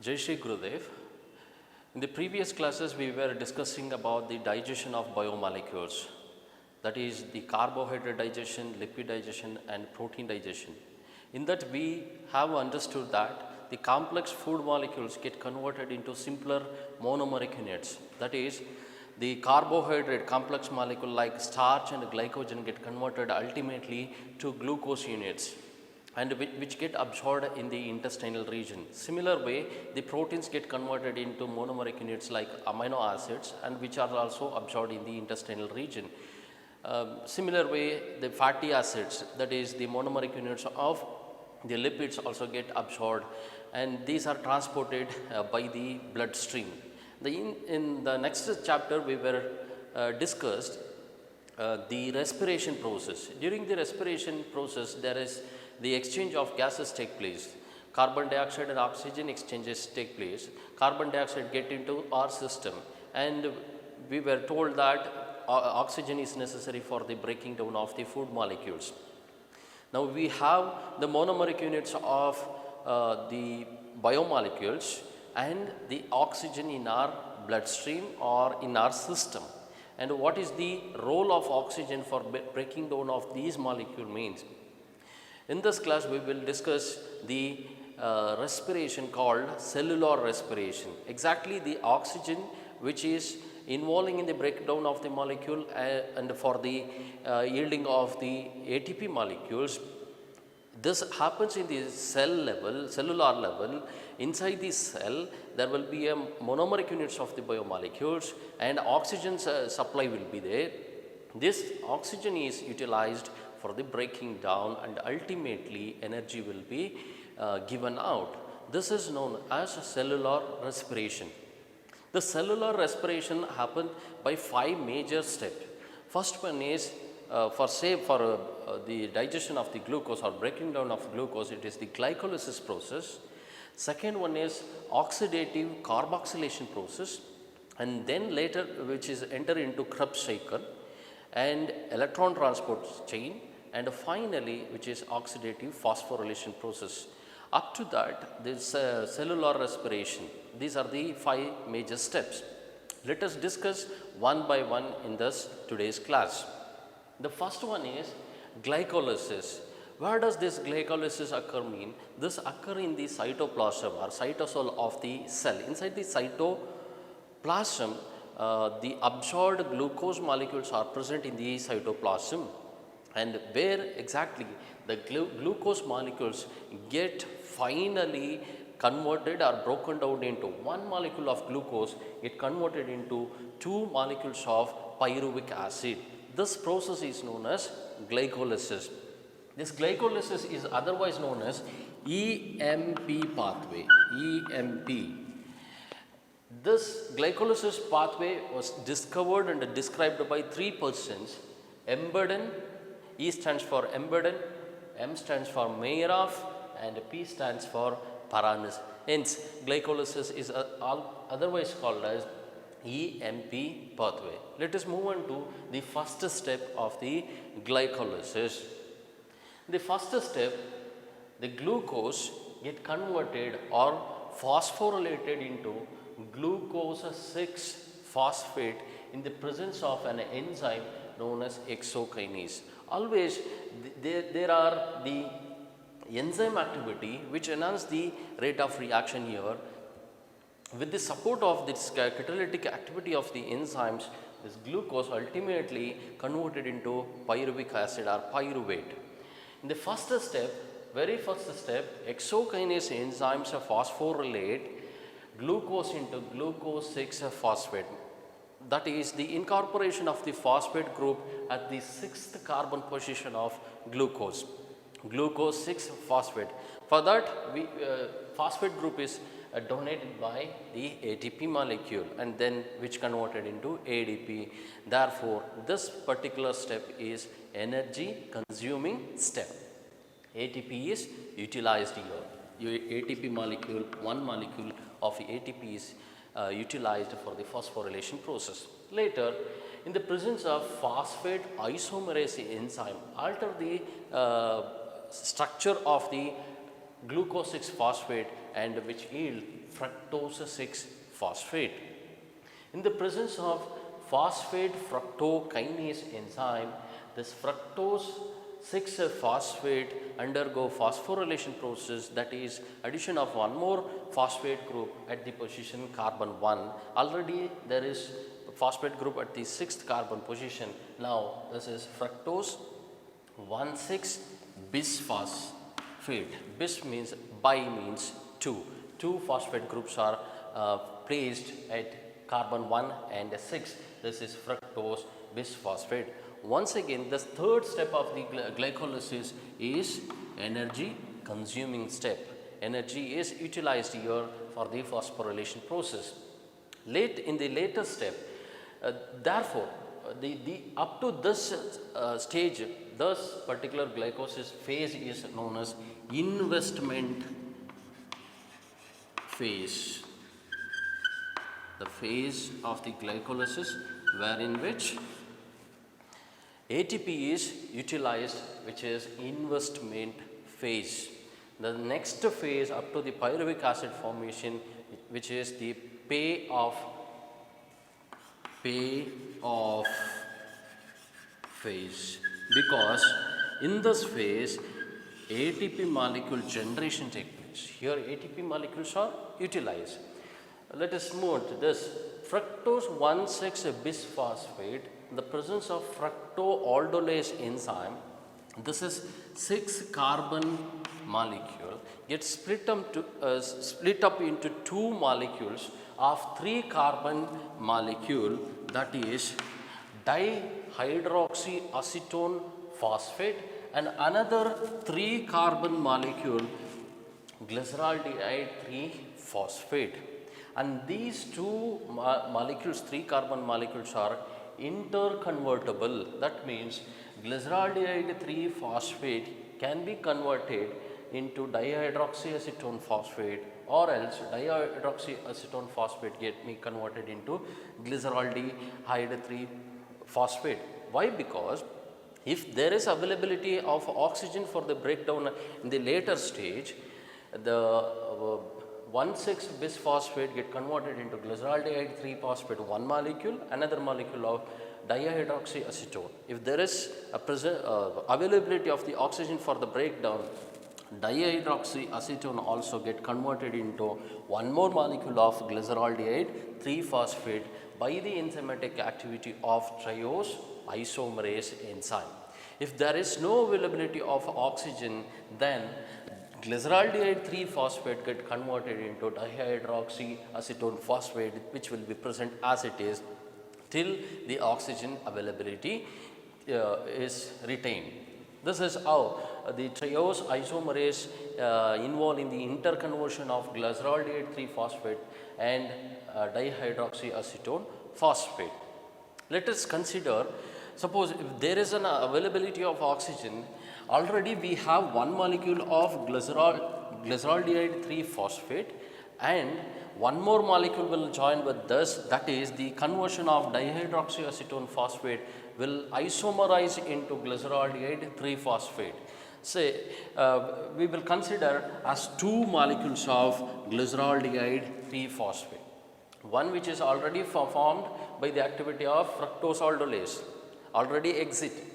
Jai Shri Gurudev. In the previous classes, we were discussing about the digestion of biomolecules, that is the carbohydrate digestion, lipid digestion and protein digestion. In that we have understood that the complex food molecules get converted into simpler monomeric units, that is the carbohydrate complex molecule like starch and glycogen get converted ultimately to glucose units and which get absorbed in the intestinal region. Similar way, the proteins get converted into monomeric units like amino acids and which are also absorbed in the intestinal region. Similar way, the fatty acids, that is the monomeric units of the lipids also get absorbed and these are transported by the bloodstream. In the next chapter we were discussed the respiration process. During the respiration process there is the exchange of gases take place. Carbon dioxide and oxygen exchanges take place. Carbon dioxide get into our system and we were told that oxygen is necessary for the breaking down of the food molecules. Now we have the monomeric units of the biomolecules and the oxygen in our bloodstream or in our system. And what is the role of oxygen for breaking down of these molecules means? In this class, we will discuss the respiration called cellular respiration. Exactly the oxygen which is involving in the breakdown of the molecule and for the yielding of the ATP molecules. This happens in the cell level, cellular level. Inside the cell, there will be a monomeric units of the biomolecules and oxygen supply will be there. This oxygen is utilized for the breaking down and ultimately energy will be given out. This is known as cellular respiration. The cellular respiration happens by 5 major steps. First one is for the digestion of the glucose or breaking down of glucose, it is the glycolysis process. Second one is oxidative carboxylation process and then later which is enter into Krebs cycle and electron transport chain and finally which is oxidative phosphorylation process. Up to that this cellular respiration, these are the 5 major steps. Let us discuss one by one in this today's class. The first one is glycolysis. Where does this glycolysis occur mean? This occur in the cytoplasm or cytosol of the cell. Inside the cytoplasm, the absorbed glucose molecules are present in the cytoplasm and where exactly the glucose molecules get finally converted or broken down into one molecule of glucose get converted into 2 molecules of pyruvic acid. This process is known as glycolysis. This glycolysis is otherwise known as EMP pathway, EMP. This glycolysis pathway was discovered and described by 3 persons, Embeden. E stands for Embeden, M stands for Meyerhoff and P stands for Paranis. Hence, glycolysis is otherwise called as EMP pathway. Let us move on to the first step of the glycolysis. The first step, the glucose get converted or phosphorylated into glucose 6-phosphate in the presence of an enzyme known as hexokinase. Always there are the enzyme activity which enhance the rate of reaction here. With the support of this catalytic activity of the enzymes, this glucose ultimately converted into pyruvic acid or pyruvate. In the first step, very first step, hexokinase enzymes phosphorylate glucose into glucose 6-phosphate. That is the incorporation of the phosphate group at the 6th carbon position of glucose, glucose 6-phosphate. For that, phosphate group is donated by the ATP molecule and then which converted into ADP. Therefore, this particular step is energy consuming step. ATP is utilized here. Your ATP molecule, one molecule of ATP is utilized for the phosphorylation process. Later, in the presence of phosphate isomerase enzyme, alter the structure of the glucose 6 phosphate and which yield fructose 6 phosphate. In the presence of phosphate fructokinase enzyme, this fructose 6 phosphate undergo phosphorylation process, that is addition of one more phosphate group at the position carbon 1. Already there is phosphate group at the 6th carbon position. Now this is fructose 1,6 bisphosphate. Bis means bi means 2. Two phosphate groups are placed at carbon 1 and 6. This is fructose bisphosphate. Once again, the third step of the glycolysis is energy consuming step. Energy is utilized here for the phosphorylation process. In the later step, therefore, up to this stage, this particular glycolysis phase is known as investment phase. The phase of the glycolysis wherein which ATP is utilized, which is investment phase. The next phase up to the pyruvic acid formation, which is the payoff phase, because in this phase ATP molecule generation takes place. Here ATP molecules are utilized. Let us move to this fructose 1,6 bisphosphate. In the presence of fructoaldolase enzyme, this is 6 carbon molecule gets split up into 2 molecules of 3 carbon molecule, that is dihydroxyacetone phosphate, and another 3 carbon molecule glyceraldehyde 3 phosphate. And these two molecules, 3 carbon molecules, are interconvertible. That means glyceraldehyde 3 phosphate can be converted into dihydroxyacetone phosphate, or else dihydroxyacetone phosphate get me converted into glyceraldehyde 3 phosphate. Why? Because if there is availability of oxygen for the breakdown in the later stage, the 1,6 bisphosphate get converted into glyceraldehyde 3 phosphate, one molecule, another molecule of dihydroxyacetone. If there is availability of the oxygen for the breakdown, dihydroxyacetone also get converted into one more molecule of glyceraldehyde 3 phosphate by the enzymatic activity of triose isomerase enzyme. If there is no availability of oxygen, then glyceraldehyde 3 phosphate get converted into dihydroxyacetone phosphate, which will be present as it is till the oxygen availability is retained. This is how the triose isomerase involved in the interconversion of glyceraldehyde 3 phosphate and dihydroxyacetone phosphate. Let us consider, suppose if there is an availability of oxygen, already we have one molecule of glyceraldehyde 3 phosphate and one more molecule will join with this, that is the conversion of dihydroxyacetone phosphate will isomerize into glyceraldehyde 3 phosphate. Say we will consider as 2 molecules of glyceraldehyde 3 phosphate. One which is already formed by the activity of fructose aldolase, already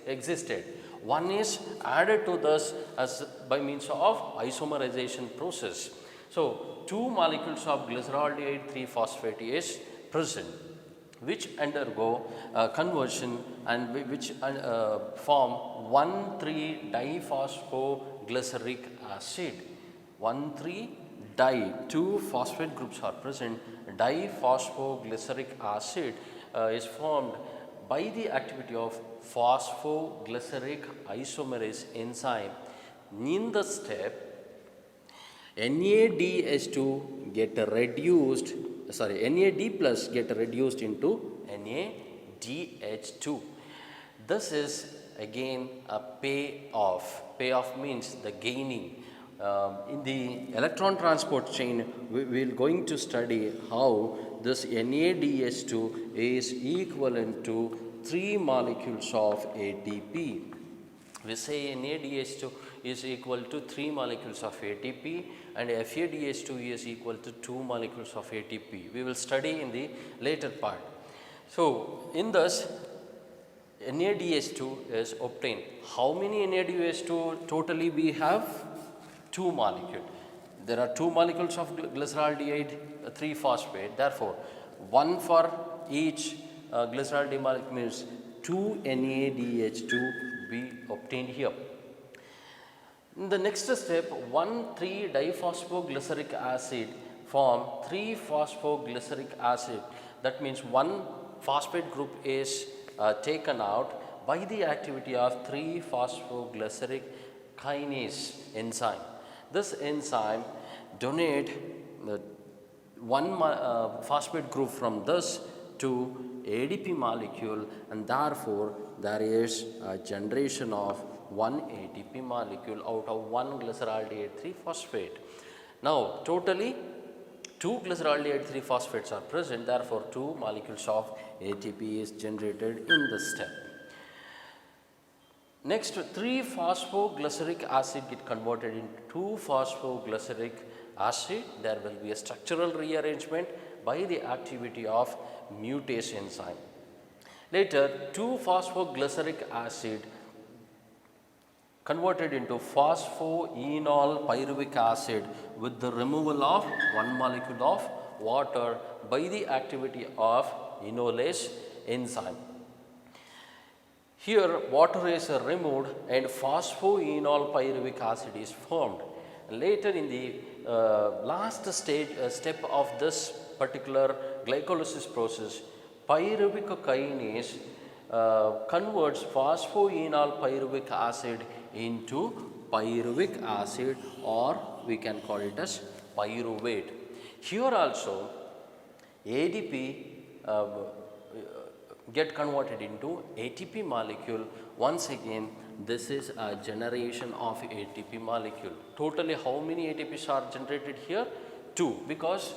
existed. One is added to this as by means of isomerization process. So 2 molecules of glyceraldehyde 3 phosphate is present, which undergo conversion and which form 1,3-diphosphoglyceric acid. 1,3-di, 2 phosphate groups are present. Diphosphoglyceric acid is formed by the activity of phosphoglyceric isomerase enzyme. In the step, NADH2 get reduced, NAD plus get reduced into NADH2. This is again a payoff. Payoff means the gaining. In the electron transport chain, we will going to study how this NADH2 is equivalent to 3 molecules of ATP. We say NADH2 is equal to 3 molecules of ATP and FADH2 is equal to 2 molecules of ATP. We will study in the later part. So, in this NADH2 is obtained. How many NADH2 totally we have? 2 molecules. There are 2 molecules of glyceraldehyde, 3 phosphate. Therefore, 1 for each glyceraldehyde molecule means 2 NADH2 we obtained here. In the next step, 1,3-diphosphoglyceric acid form 3-phosphoglyceric acid. That means 1 phosphate group is taken out by the activity of 3-phosphoglyceric kinase enzyme. This enzyme donate one phosphate group from this to ADP molecule, and therefore there is a generation of 1 ATP molecule out of 1 glyceraldehyde 3-phosphate. Now totally 2 glyceraldehyde 3-phosphates are present, therefore 2 molecules of ATP is generated in this step. Next, 3-phosphoglyceric acid get converted into 2-phosphoglyceric acid. There will be a structural rearrangement by the activity of mutase enzyme. Later, 2-phosphoglyceric acid converted into phosphoenol pyruvic acid with the removal of 1 molecule of water by the activity of enolase enzyme. Here water is removed and phosphoenol pyruvic acid is formed. Later in the last step of this particular glycolysis process, pyruvic kinase converts phosphoenol pyruvic acid into pyruvic acid, or we can call it as pyruvate. Here also ADP get converted into ATP molecule. Once again, this is a generation of ATP molecule. Totally how many ATPs are generated here? 2, because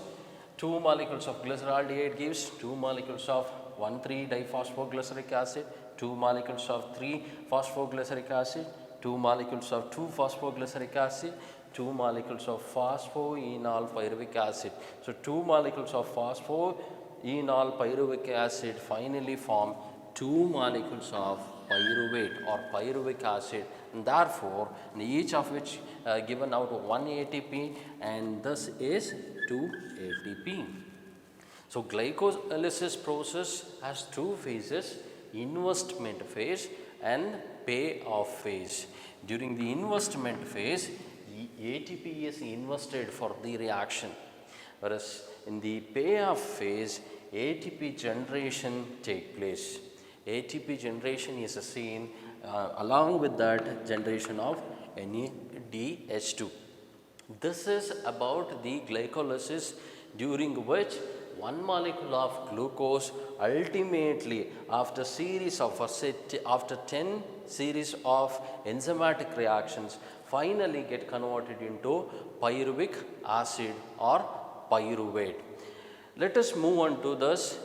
2 molecules of glyceraldehyde gives 2 molecules of 1,3-diphosphoglyceric acid, 2 molecules of 3-phosphoglyceric acid, 2 molecules of 2-phosphoglyceric acid, 2 molecules of phosphoenol pyruvic acid. So 2 molecules of phosphoenol pyruvic acid finally form 2 molecules of pyruvate or pyruvic acid, and therefore each of which given out 1 ATP, and this is 2 ATP. So glycolysis process has 2 phases: investment phase and payoff phase. During the investment phase, ATP is invested for the reaction, whereas in the payoff phase, ATP generation take place. ATP generation is seen along with that generation of NADH2. This is about the glycolysis, during which 1 molecule of glucose ultimately after 10 series of enzymatic reactions finally get converted into pyruvic acid or pyruvate. Let us move on to this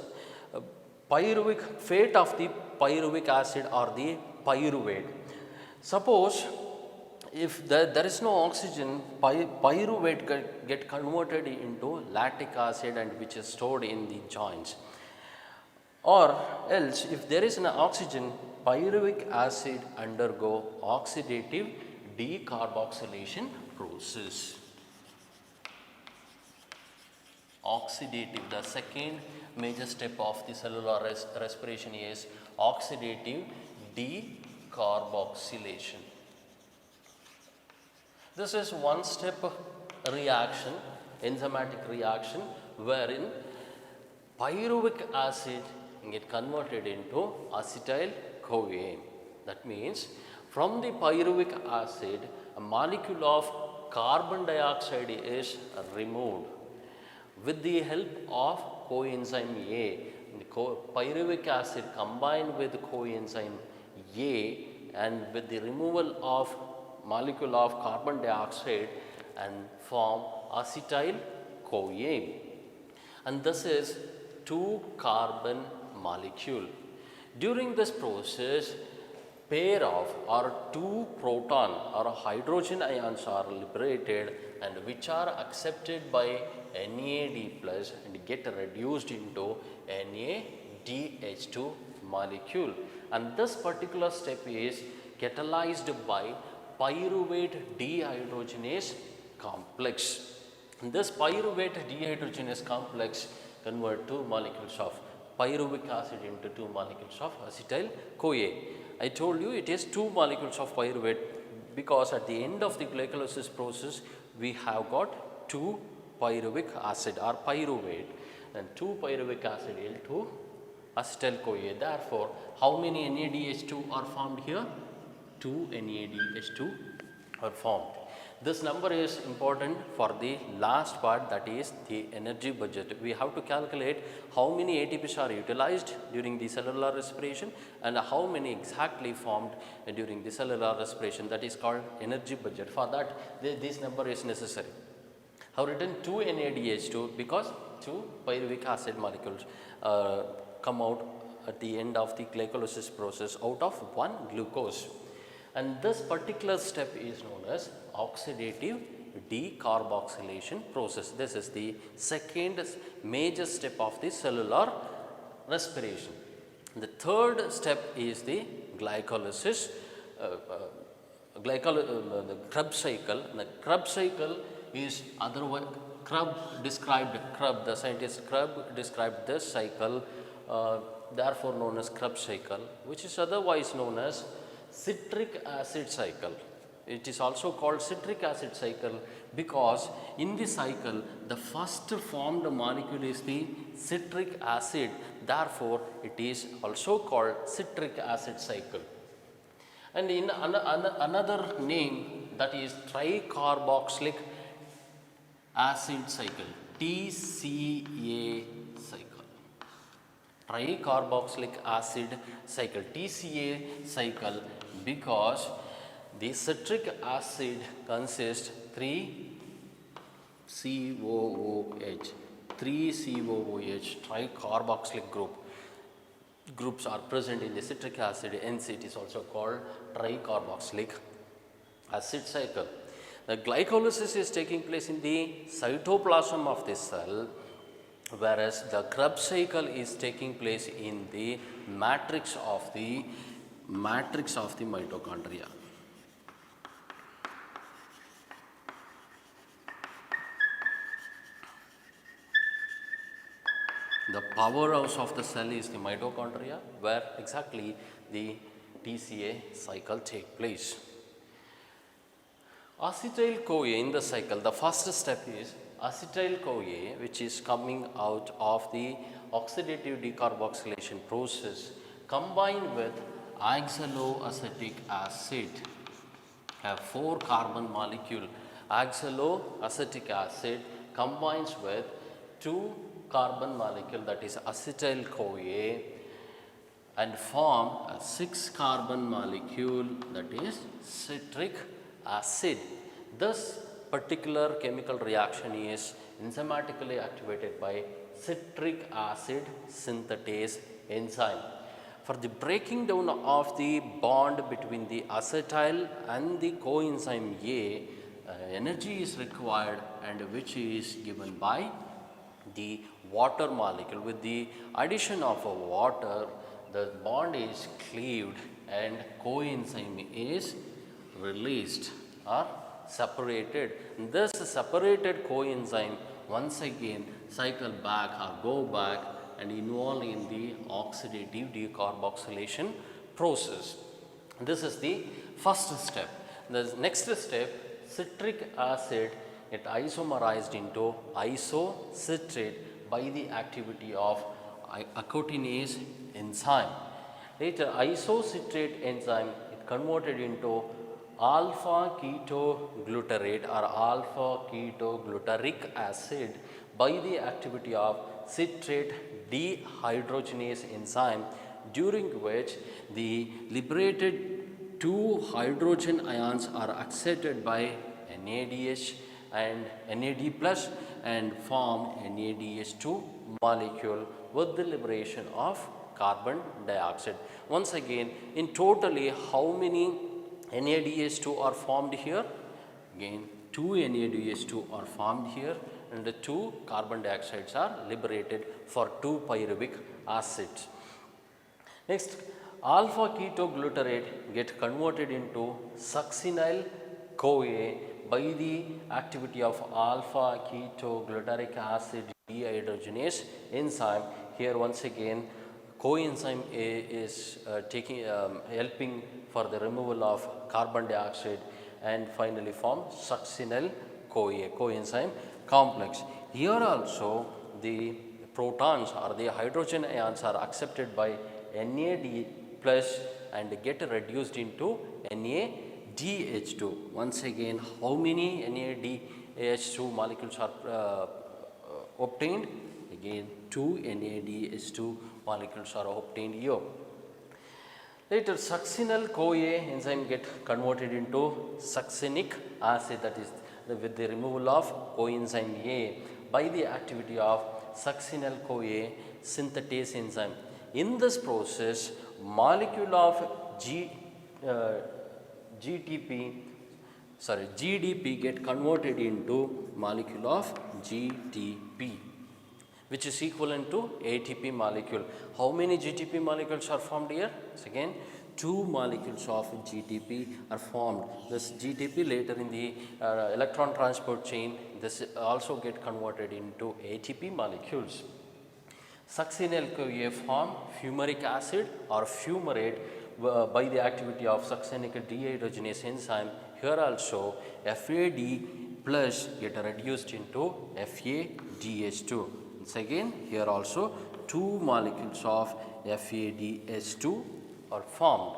fate of the pyruvic acid or the pyruvate. Suppose if there is no oxygen, pyruvate get converted into lactic acid, and which is stored in the joints. Or else if there is an oxygen, pyruvic acid undergo oxidative decarboxylation process. Oxidative, the second major step of the cellular respiration is oxidative decarboxylation. This is one step reaction, enzymatic reaction, wherein pyruvic acid get converted into acetyl CoA. That means from the pyruvic acid, a molecule of carbon dioxide is removed with the help of coenzyme A. The pyruvic acid combined with coenzyme A, and with the removal of molecule of carbon dioxide and form acetyl CoA, and this is 2 carbon molecule. During this process, pair of or two proton or hydrogen ions are liberated and which are accepted by NAD plus and get reduced into NADH2 molecule, and this particular step is catalyzed by pyruvate dehydrogenase complex. This pyruvate dehydrogenase complex convert two molecules of pyruvic acid into two molecules of acetyl-CoA. I told you it is two molecules of pyruvate because at the end of the glycolysis process we have got two pyruvic acid or pyruvate and two pyruvic acid L2 acetyl-CoA. Therefore, how many NADH2 are formed here? Two NADH2 are formed. This number is important for the last part, that is the energy budget. We have to calculate how many ATPs are utilized during the cellular respiration and how many exactly formed during the cellular respiration, that is called energy budget. For that this number is necessary. I have written 2 NADH2 because 2 pyruvic acid molecules come out at the end of the glycolysis process out of 1 glucose. And this particular step is known as oxidative decarboxylation process. This is the second major step of the cellular respiration. The third step is the glycolysis, the Krebs cycle. The Krebs cycle is otherwise the scientist Krebs described this cycle, therefore known as Krebs cycle, which is otherwise known as citric acid cycle. It is also called citric acid cycle because in this cycle the first formed molecule is the citric acid, therefore it is also called citric acid cycle. And in another name, that is tricarboxylic acid cycle, TCA cycle. Tricarboxylic acid cycle, TCA cycle, because the citric acid consists 3 COOH, tricarboxylic groups are present in the citric acid, hence it is also called tricarboxylic acid cycle. The glycolysis is taking place in the cytoplasm of the cell, whereas the Krebs cycle is taking place in the matrix of the mitochondria. The powerhouse of the cell is the mitochondria, where exactly the TCA cycle takes place. Acetyl-CoA in the cycle, the first step is acetyl-CoA, which is coming out of the oxidative decarboxylation process, combined with oxaloacetic acid, have 4 carbon molecule. Oxaloacetic acid combines with 2 carbon molecule, that is acetyl-CoA, and form a 6 carbon molecule, that is citric acid. This particular chemical reaction is enzymatically activated by citric acid synthetase enzyme. For the breaking down of the bond between the acetyl and the coenzyme A, energy is required, and which is given by the water molecule. With the addition of a water, the bond is cleaved and coenzyme is released or separated. This separated coenzyme once again cycle back or go back and involve in the oxidative decarboxylation process. This is the first step. The next step, citric acid get isomerized into isocitrate by the activity of achotinase enzyme. Later, isocitrate enzyme is converted into alpha ketoglutarate or alpha ketoglutaric acid by the activity of citrate dehydrogenase enzyme, during which the liberated 2 hydrogen ions are accepted by NADH and NAD plus and form NADH2 molecule with the liberation of carbon dioxide. Once again, in totally how many NADH2 are formed here? Again 2 NADH2 are formed here and the 2 carbon dioxides are liberated for 2 pyruvic acids. Next, alpha ketoglutarate get converted into succinyl CoA by the activity of alpha ketoglutaric acid dehydrogenase enzyme. Here once again coenzyme A is helping for the removal of carbon dioxide and finally form succinyl CoA coenzyme complex. Here also the protons or the hydrogen ions are accepted by NAD plus and get reduced into NADH2. Once again, how many NADH2 molecules are obtained? Again 2 NADH2 molecules are obtained here. Later succinyl CoA enzyme get converted into succinic acid, that is with the removal of coenzyme A by the activity of succinyl CoA synthetase enzyme. In this process, molecule of GDP get converted into molecule of GTP, which is equivalent to ATP molecule. How many GTP molecules are formed here? So again 2 molecules of GTP are formed. This GTP later in the electron transport chain, this also get converted into ATP molecules. Succinyl CoA form fumaric acid or fumarate by the activity of succinic dehydrogenase enzyme. Here also FAD plus get reduced into FADH2. Once again here also 2 molecules of FADH2 are formed.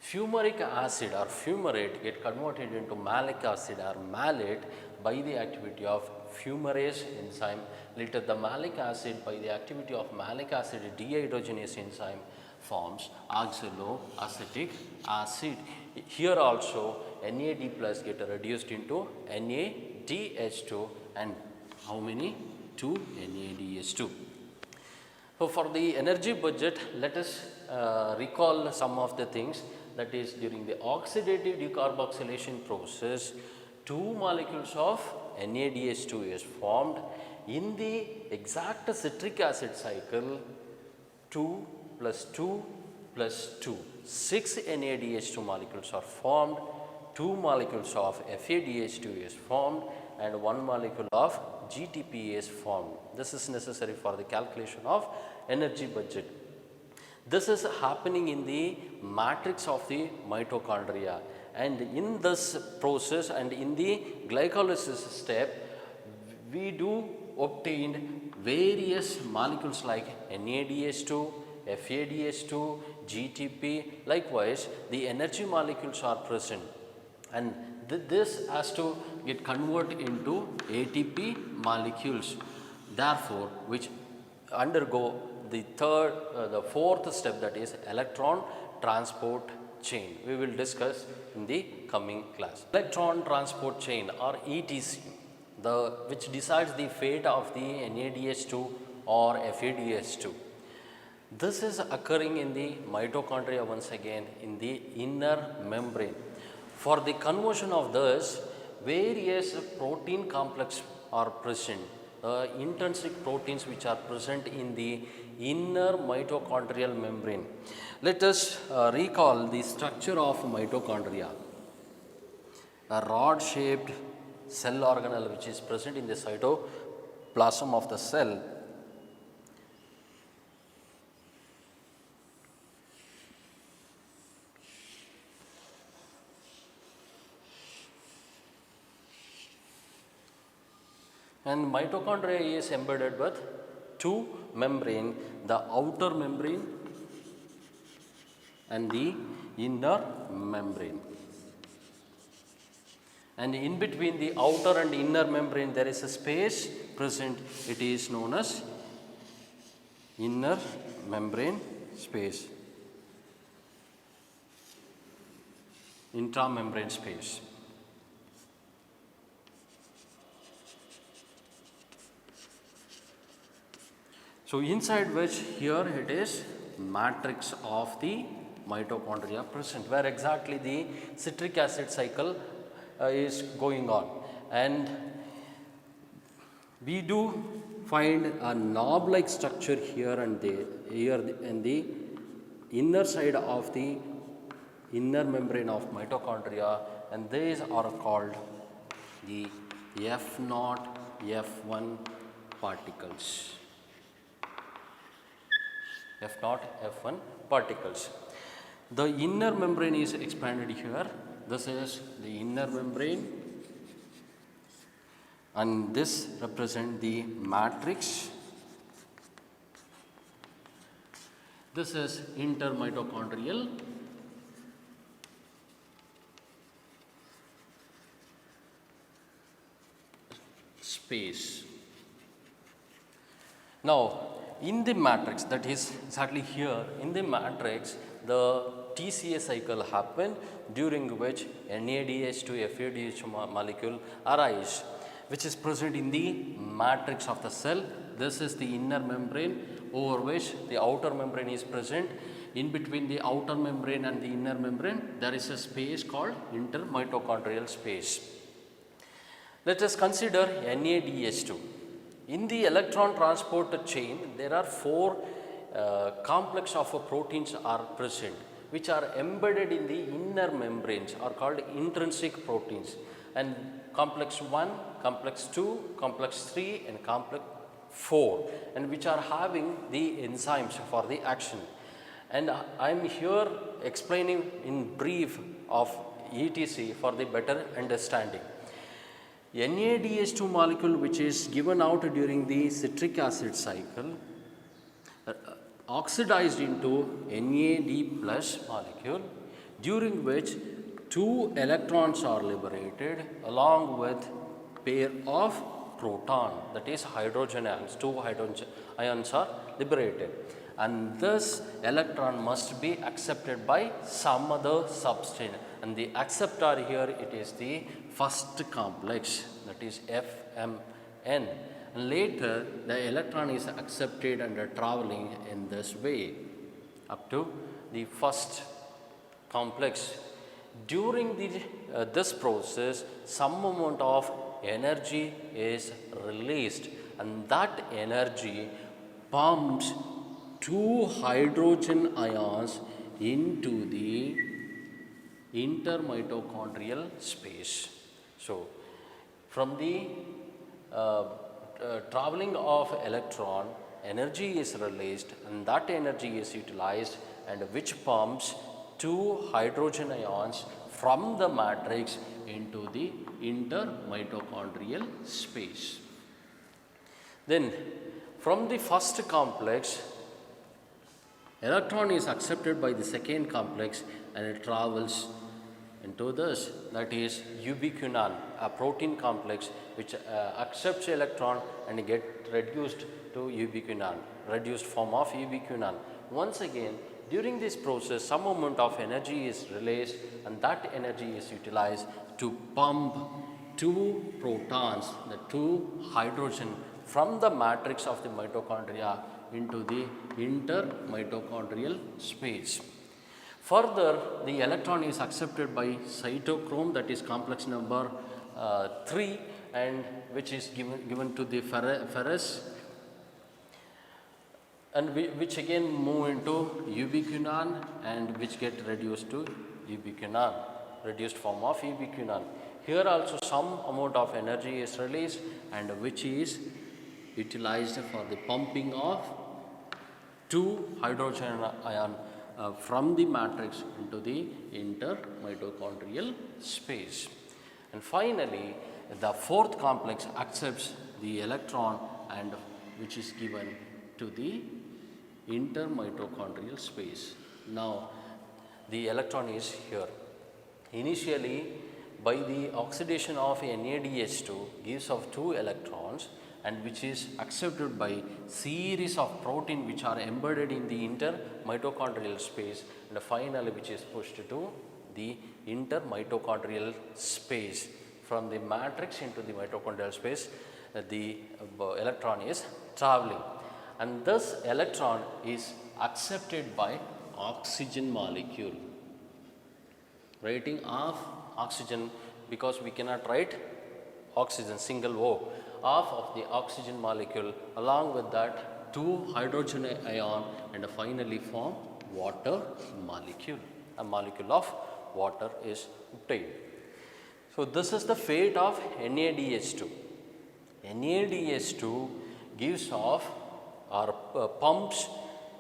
Fumaric acid or fumarate get converted into malic acid or malate by the activity of fumarase enzyme. Later the malic acid by the activity of malic acid dehydrogenase enzyme forms oxaloacetic acid. Here also NAD plus get reduced into NADH2 and how many? 2 NADH2. So for the energy budget, let us recall some of the things, that is during the oxidative decarboxylation process 2 molecules of NADH2 is formed. In the exact citric acid cycle 2 plus 2 plus 2, 6 NADH2 molecules are formed, 2 molecules of FADH2 is formed and 1 molecule of GTP is formed. This is necessary for the calculation of energy budget. This is happening in the matrix of the mitochondria, and in this process and in the glycolysis step we do obtain various molecules like NADH2, FADH2, GTP. Likewise the energy molecules are present and this has to get converted into ATP molecules, therefore which undergo the fourth step, that is electron transport chain. We will discuss in the coming class. Electron transport chain or ETC, which decides the fate of the NADH2 or FADH2. This is occurring in the mitochondria once again in the inner membrane. For the conversion of this, various protein complex are present, intrinsic proteins which are present in the inner mitochondrial membrane. Let us recall the structure of mitochondria. A rod shaped cell organelle which is present in the cytoplasm of the cell. And mitochondria is embedded with 2 membrane, the outer membrane and the inner membrane. And in between the outer and inner membrane there is a space present, it is known as inner membrane space, intramembrane space. So inside which here it is matrix of the mitochondria present, where exactly the citric acid cycle is going on, and we do find a knob like structure here and there, here in the inner side of the inner membrane of mitochondria, and these are called the F0, F1 particles. F0, F1 particles. The inner membrane is expanded here. This is the inner membrane, and this represents the matrix. This is intermitochondrial space. Now, in the matrix, that is exactly here, in the matrix, the TCA cycle happen, during which NADH2 FADH molecule arise, which is present in the matrix of the cell. This is the inner membrane over which the outer membrane is present. In between the outer membrane and the inner membrane, there is a space called intermitochondrial space. Let us consider NADH2. In the electron transport chain, there are four complex of proteins are present, which are embedded in the inner membranes, are called intrinsic proteins. And complex 1, complex 2, complex 3 and complex 4, and which are having the enzymes for the action. And I am here explaining in brief of ETC for the better understanding. NADH2 molecule, which is given out during the citric acid cycle, oxidized into NAD plus molecule, during which 2 electrons are liberated along with pair of proton, that is hydrogen ions. 2 hydrogen ions are liberated, and this electron must be accepted by some other substance, and the acceptor here, it is the first complex, that is FMN. And later the electron is accepted and traveling in this way up to the first complex. During this process, some amount of energy is released, and that energy pumps 2 hydrogen ions into the intermitochondrial space. So, from the traveling of electron, energy is released, and that energy is utilized, and which pumps 2 hydrogen ions from the matrix into the intermitochondrial space. Then, from the first complex, electron is accepted by the second complex, and it travels into this, that is ubiquinone, a protein complex which accepts electron and get reduced to ubiquinone, reduced form of ubiquinone. Once again, during this process, some amount of energy is released, and that energy is utilized to pump 2 protons, the 2 hydrogen from the matrix of the mitochondria into the intermitochondrial space. Further, the electron is accepted by cytochrome, that is complex number 3, and which is given to the ferrous, and which again move into ubiquinone, and which get reduced to ubiquinone, reduced form of ubiquinone. Here also some amount of energy is released, and which is utilized for the pumping of 2 hydrogen ion from the matrix into the intermitochondrial space. And finally, the fourth complex accepts the electron, and which is given to the intermitochondrial space. Now, the electron is here. Initially, by the oxidation of NADH2 gives off 2 electrons, and which is accepted by series of protein which are embedded in the intermitochondrial space, and finally which is pushed to the intermitochondrial space. From the matrix into the mitochondrial space, the electron is traveling. and this electron is accepted by oxygen molecule. Writing of oxygen, because we cannot write oxygen single O, half of the oxygen molecule, along with that 2 hydrogen ion, and finally form water molecule. A molecule of water is obtained. So this is the fate of NaDH2. NaDH2 gives off or pumps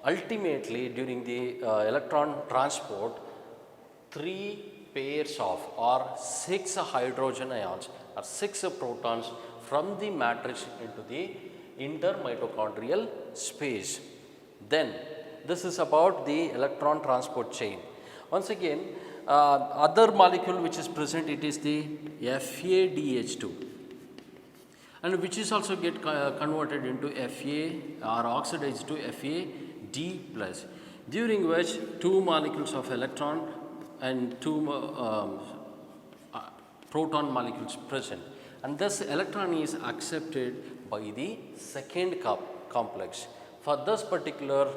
ultimately during the electron transport 3 pairs of or 6 hydrogen ions or 6 protons from the matrix into the intermitochondrial space. Then this is about the electron transport chain. Once again, other molecule which is present, it is the FADH2, and which is also get converted into Fa or oxidized to FAD plus, during which 2 molecules of electron and 2 proton molecules present, and this electron is accepted by the second complex. For this particular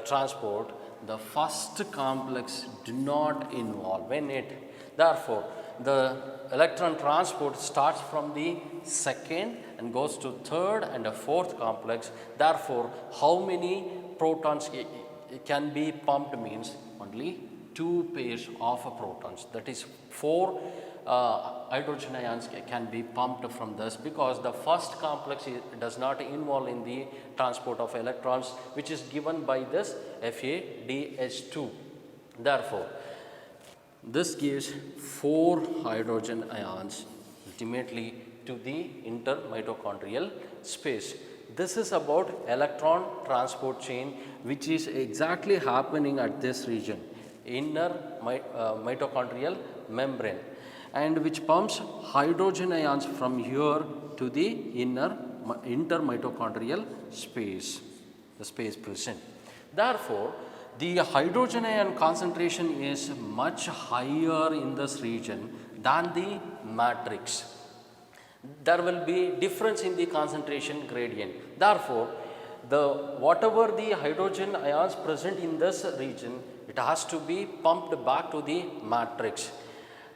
transport, the first complex do not involve in it. Therefore, the electron transport starts from the second and goes to third and a fourth complex. Therefore, how many protons can be pumped means only 2 pairs of protons, that is 4 hydrogen ions can be pumped from this, because the first complex does not involve in the transport of electrons, which is given by this FADH2. Therefore, this gives 4 hydrogen ions ultimately to the intermitochondrial space. This is about electron transport chain, which is exactly happening at this region, inner mitochondrial membrane, and which pumps hydrogen ions from here to the intermitochondrial space, the space present. Therefore, the hydrogen ion concentration is much higher in this region than the matrix. There will be difference in the concentration gradient. Therefore, whatever the hydrogen ions present in this region, it has to be pumped back to the matrix.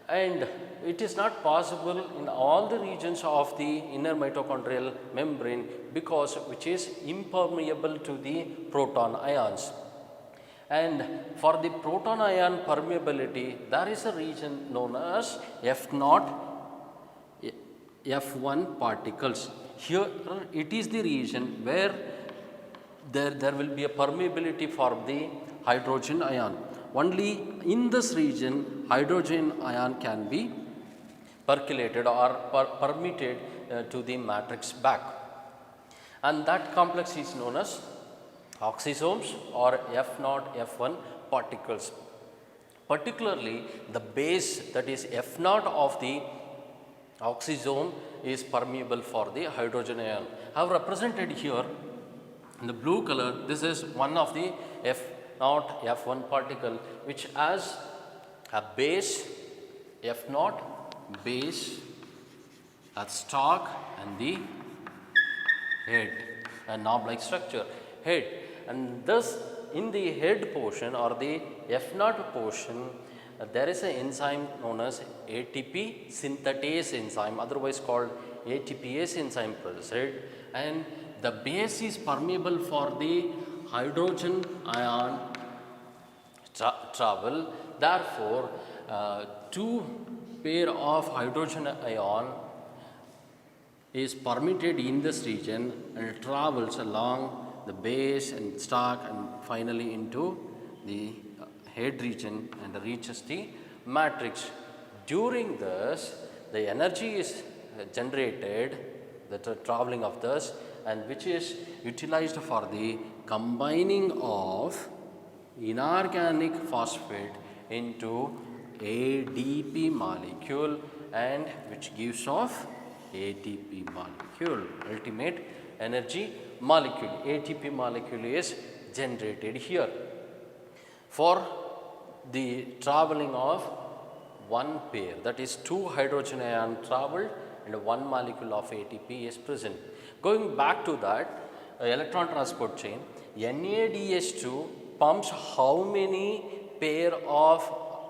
And it is not possible in all the regions of the inner mitochondrial membrane, because which is impermeable to the proton ions. And for the proton ion permeability, there is a region known as F0, F1 particles. Here it is the region where there will be a permeability for the hydrogen ion. Only in this region, hydrogen ion can be percolated or permitted to the matrix back, and that complex is known as oxysomes or F0, F1 particles. Particularly the base, that is F0 of the oxysome, is permeable for the hydrogen ion. I have represented here in the blue color. This is one of the F0, F1 particle, which has a base F0, base, a stalk, and the head, a knob-like structure, head. And thus in the head portion or the F0 portion, there is an enzyme known as ATP synthetase enzyme, otherwise called ATPase enzyme present, and the base is permeable for the hydrogen ion travel. Therefore, 2 pair of hydrogen ion is permitted in this region and travels along the base and stalk and finally into the head region and reaches the matrix. During this, the energy is generated, the traveling of this, and which is utilized for the combining of inorganic phosphate into ADP molecule, and which gives off ATP molecule, ultimate energy molecule. ATP molecule is generated here. For the traveling of 1 pair, that is 2 hydrogen ion traveled and 1 molecule of ATP is present. Going back to that, electron transport chain, NADH2 pumps how many pair of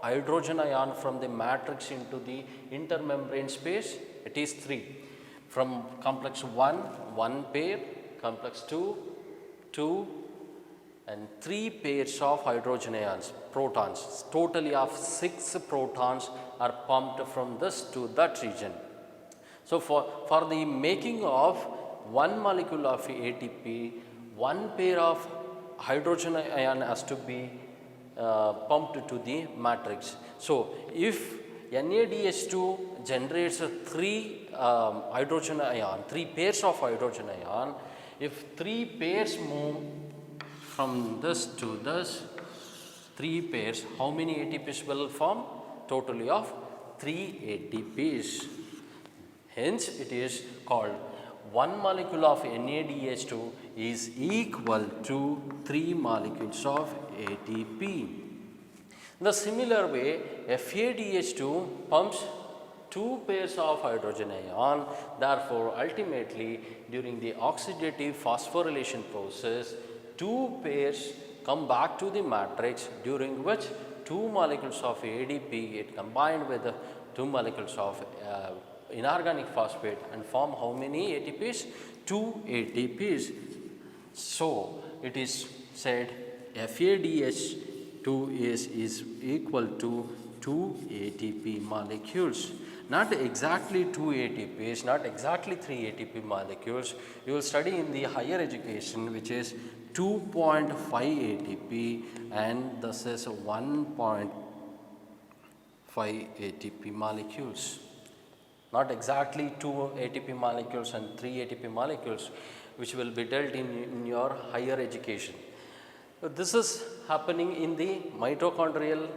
hydrogen ion from the matrix into the intermembrane space? It is 3. From complex 1, 1 pair, complex 2, 2, and 3 pairs of hydrogen ions, protons. Totally of 6 protons are pumped from this to that region. So, for the making of one molecule of ATP, one pair of hydrogen ion has to be pumped to the matrix. So, if NADH2 generates 3 hydrogen ion, 3 pairs of hydrogen ion, if 3 pairs move from this to this, 3 pairs, how many ATPs will form? Totally of 3 ATPs. Hence, it is called one molecule of NADH2 is equal to 3 molecules of ATP. In the similar way, FADH2 pumps 2 pairs of hydrogen ion. Therefore, ultimately during the oxidative phosphorylation process, 2 pairs come back to the matrix, during which 2 molecules of ADP get combined with 2 molecules of inorganic phosphate and form how many ATPs? 2 ATPs. So, it is said FADH2 is equal to 2 ATP molecules. Not exactly 2 ATPs, not exactly 3 ATP molecules. You will study in the higher education, which is 2.5 ATP, and this is 1.5 ATP molecules. Not exactly 2 ATP molecules and 3 ATP molecules, which will be dealt in your higher education. So, this is happening in the mitochondrial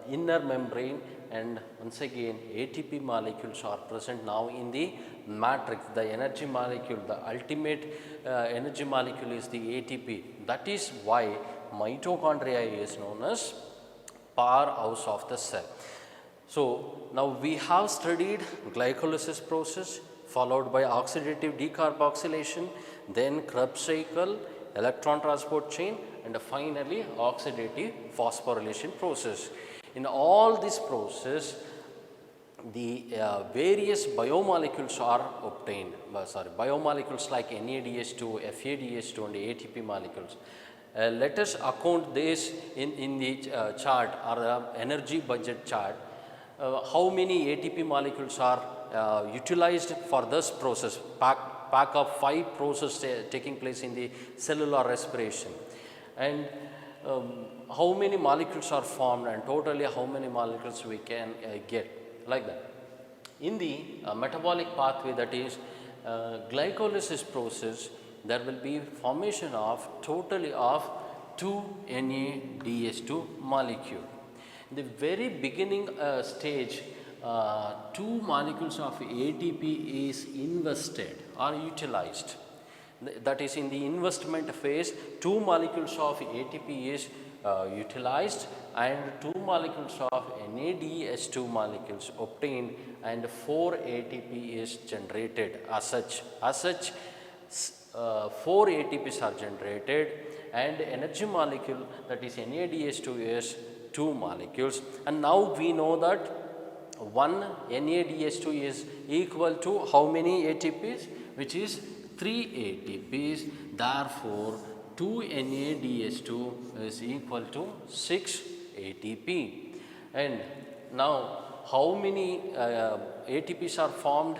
inner membrane, and once again ATP molecules are present now in the matrix. The energy molecule, the ultimate energy molecule is the ATP. That is why mitochondria is known as powerhouse of the cell. So, now we have studied glycolysis process followed by oxidative decarboxylation, then Krebs cycle, electron transport chain, and finally oxidative phosphorylation process. In all this process, the various biomolecules are obtained, biomolecules like NADH2, FADH2 and ATP molecules. Let us account this in the chart or the energy budget chart. How many ATP molecules are utilized for this process, pack of 5 processes taking place in the cellular respiration, and how many molecules are formed, and totally how many molecules we can get, like that. In the metabolic pathway, that is glycolysis process, there will be formation of totally of 2 NADH2 molecule. In the very beginning stage, 2 molecules of ATP is invested or utilized. That is, in the investment phase, 2 molecules of ATP is utilized and 2 molecules of NADH2 molecules obtained, and 4 ATP is generated as such. 4 ATPs are generated, and energy molecule, that is NADH2, is 2 molecules. And now we know that 1 NADH2 is equal to how many ATPs? Which is 3 ATPs. Therefore, 2 NADH2 is equal to 6 ATP. And now, how many ATPs are formed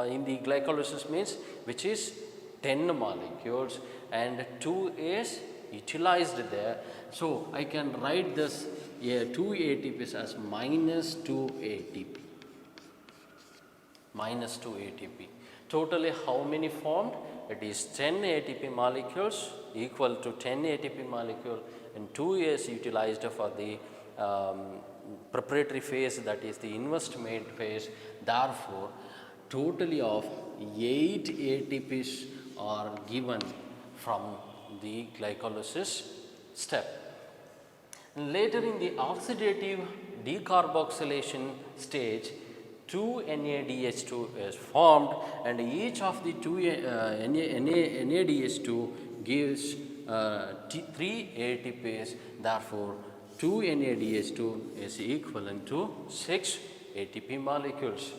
in the glycolysis means, which is 10 molecules, and 2 is utilized there. So, I can write this 2 ATPs as minus 2 ATP. Minus 2 ATP. Totally how many formed? It is 10 ATP molecules equal to 10 ATP molecule, and 2 is utilized for the preparatory phase, that is the investment phase. Therefore, totally of 8 ATPs are given from the glycolysis step. Later in the oxidative decarboxylation stage, 2 NADH2 is formed, and each of the 2 NADH2 gives 3 ATPs. Therefore, 2 NADH2 is equivalent to 6 ATP molecules.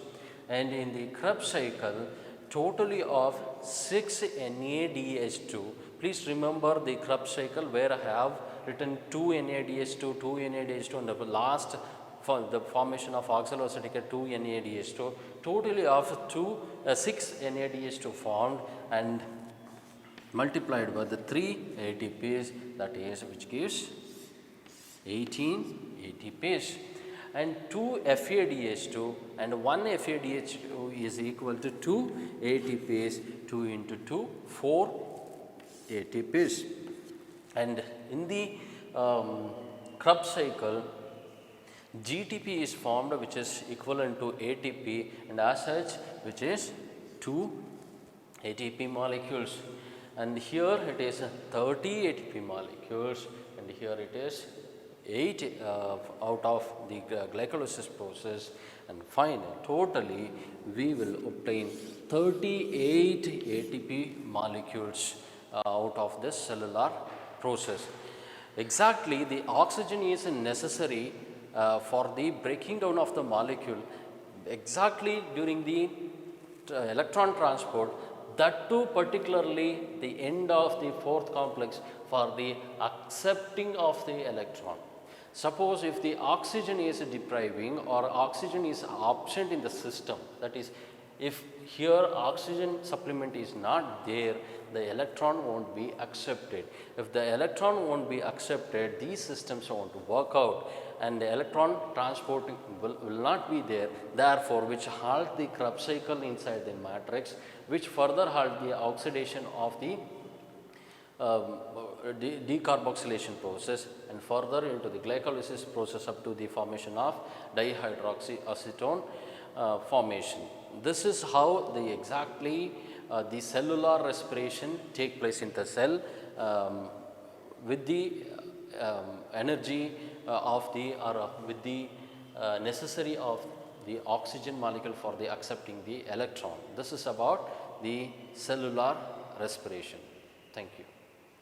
And in the Krebs cycle, totally of 6 NADH2. Please remember the Krebs cycle where I have written 2 NADH2, 2 NADH2, and the last for the formation of oxaloacetic 2 NADH2. Totally of 6 NADH2 formed and multiplied by the 3 ATPs, that is, which gives 18 ATPs. And 2 FADH2 and 1 FADH2 is equal to 2 ATPs, 2 into 2, 4 ATPs. And in the Krebs cycle, GTP is formed, which is equivalent to ATP, and as such which is 2 ATP molecules. And here it is 30 ATP molecules, and here it is 8 out of the glycolysis process, and finally totally we will obtain 38 ATP molecules out of this cellular process. Exactly, the oxygen is necessary for the breaking down of the molecule exactly during the electron transport, that too particularly the end of the 4th complex for the accepting of the electron. Suppose if the oxygen is depriving or oxygen is absent in the system, that is, if here oxygen supplement is not there, the electron won't be accepted. If the electron won't be accepted, these systems won't work out, and the electron transport will not be there, therefore which halt the Krebs cycle inside the matrix, which further halt the oxidation of the decarboxylation process, and further into the glycolysis process up to the formation of dihydroxyacetone formation. This is how the exactly the cellular respiration take place in the cell with the energy of the with the necessary of the oxygen molecule for the accepting the electron. This is about the cellular respiration. Thank you.